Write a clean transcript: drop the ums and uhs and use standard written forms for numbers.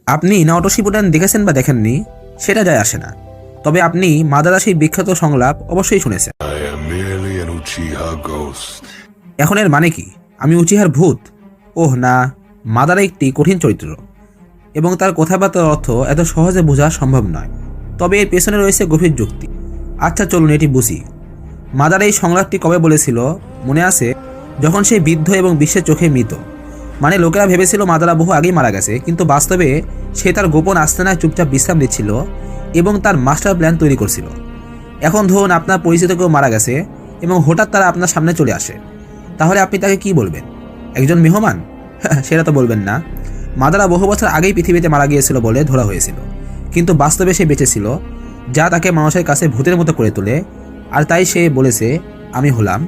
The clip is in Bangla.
আপনি নাওটো শিপুডেন দেখেছেন বা দেখেননি সেটা যায় আসে না, তবে আপনি মাদারা সেই বিখ্যাত সংলাপ অবশ্যই শুনেছেন। I am merely an Uchiha ghost. এখন এর মানে কি? আমি উচিহার ভূত? ওহ না, মাদারা একটি কঠিন চরিত্র এবং তার কথাবার্তার অর্থ এত সহজে বোঝা সম্ভব নয়, তবে এর পেছনে রয়েছে গভীর যুক্তি। আচ্ছা চলুন এটি বুঝি। মাদারা এই সংলাপটি কবে বলেছিল মনে আছে? যখন সে বৃদ্ধ এবং বিশ্বের চোখে মৃত। মানে লোকেরা ভেবেছিল মাদারা বহু আগেই মারা গেছে, কিন্তু বাস্তবে সে তার গোপন আস্তানায় চুপচাপ বিশ্রাম নিচ্ছিল এবং তার মাস্টার প্ল্যান তৈরি করছিল। এখন ধরুন আপনার পরিচিত কেউ মারা গেছে এবং হঠাৎ তারা আপনার সামনে চলে আসে, তাহলে আপনি তাকে কি বলবেন? একজন মেহমান? সেটা তো বলবেন না। মাদারা বহু বছর আগেই পৃথিবীতে মারা গিয়েছিল বলে ধরা হয়েছিল, কিন্তু বাস্তবে সে বেঁচে ছিল, যা তাকে মানুষের কাছে ভূতের মতো করে তোলে। আর তাই সে বলেছে, আমি হলাম